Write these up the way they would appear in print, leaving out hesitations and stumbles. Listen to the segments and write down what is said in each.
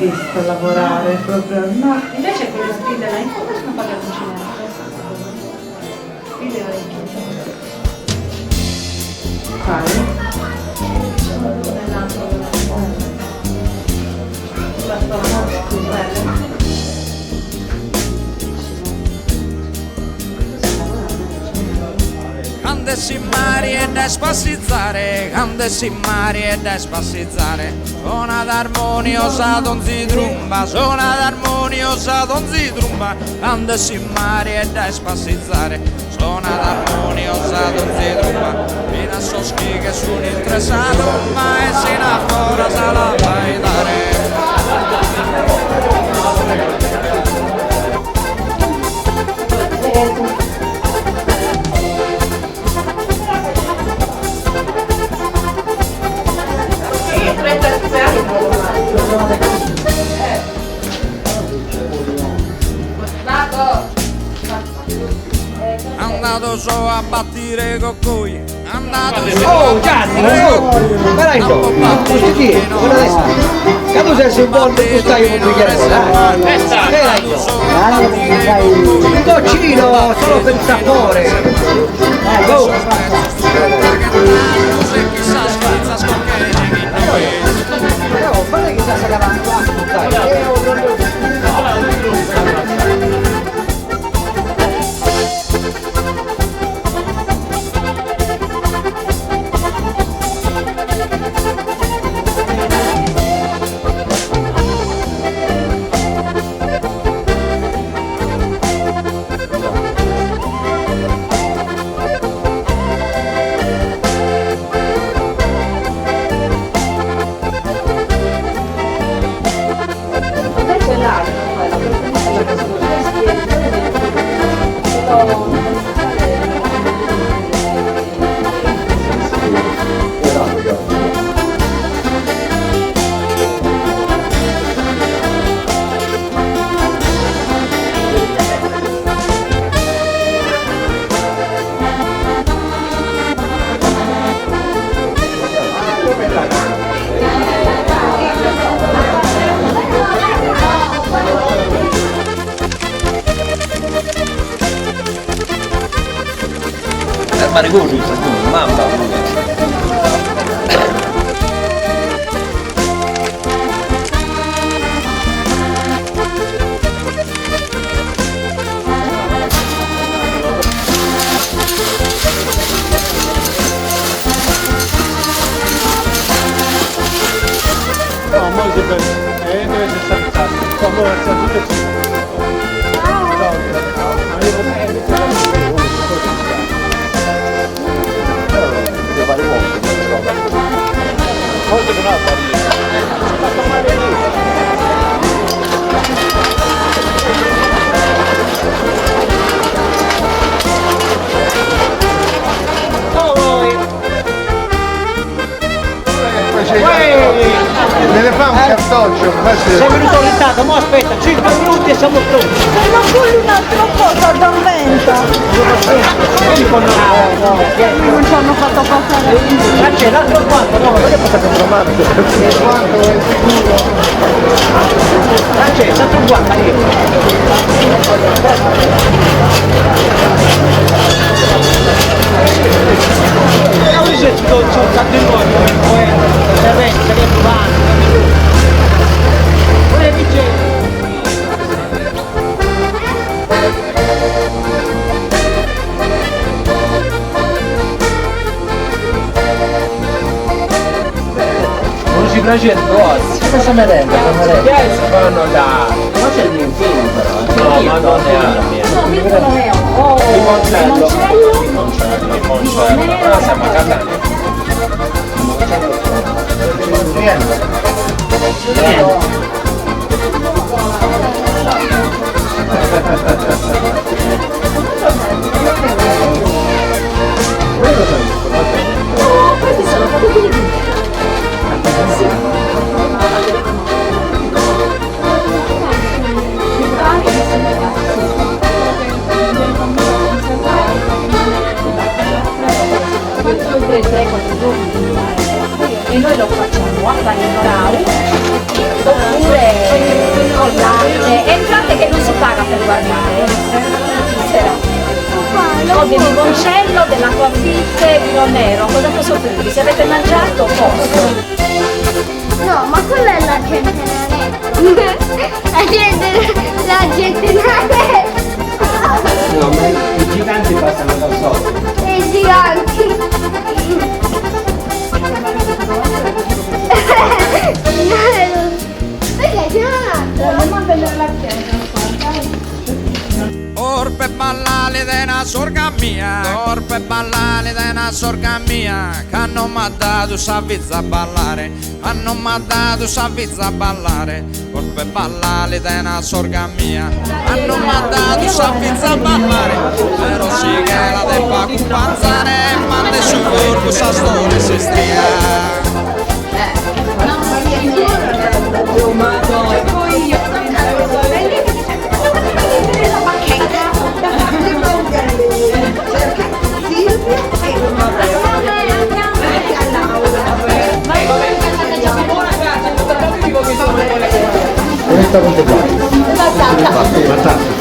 visto lavorare proprio, no. Invece quella spilla là in fondo sono pagatoncinelle. Spille orecchie. Fai? Nell'angolo della bella. Quando si mari e da spassizzare, quando si mari e da spassizzare, suona d'armoniosa non si tromba, suona d'armoniosa non si tromba, quando si mari e da spassizzare, suona d'armoniosa non si tromba, fino a soschi che sono interessato, ma e si innamora se la fai dare. Andato so a battire coccoi, andato so a Gianni, battire coccoi, che tu sei sul bordo e tu stai un un goccino solo per il sapore. Guarda che sta cavando l'acqua, Marigoso, mamma no, molto bene, deve essere saltato, come alzatura molto che no, me ne fa un cartoccio, sei venuto in ritardo, ma aspetta, 5 minuti e siamo pronti. Se non vuoi un altro po' ti addormenta. Non ci hanno fatto passare. Ma c'è l'altro quanto? No, non è passato un romanzo. quanto è sicuro? Ma c'è, stato un guarda io. Non c'è stato in modo, se ne vanno. Ora dice... ci piace il boss. Questa merenda, si fanno da... Ma c'è il mio film però. No, ma non è la mia. No, questo non è Limoncello. Limoncello. Però siamo a Catania. questi sono proprio quelli di me. di limoncello, dell'acqua fitte, vino nero. Cosa posso dirvi? Se avete mangiato, posto. No, ma quella è la gente nanetta. La gente nanetta. No, ma i giganti passano da sopra. I giganti. Perché c'è una Orpe ballare de una sorga mia, orpe ballare de una sorga mia, che non m'ha dato sa vizza a ballare, che non m'ha dato sa vizza a ballare, orpe ballare de una sorga mia, che non m'ha dato sa vizza a ballare, però sì che la debba companzare, manda su corpo sa storia si stia. Questa quanto fai? Batata.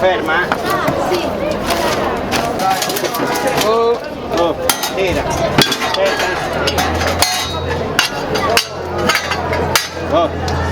ferma? Sì. Oh, tira. Aspetta. Oh.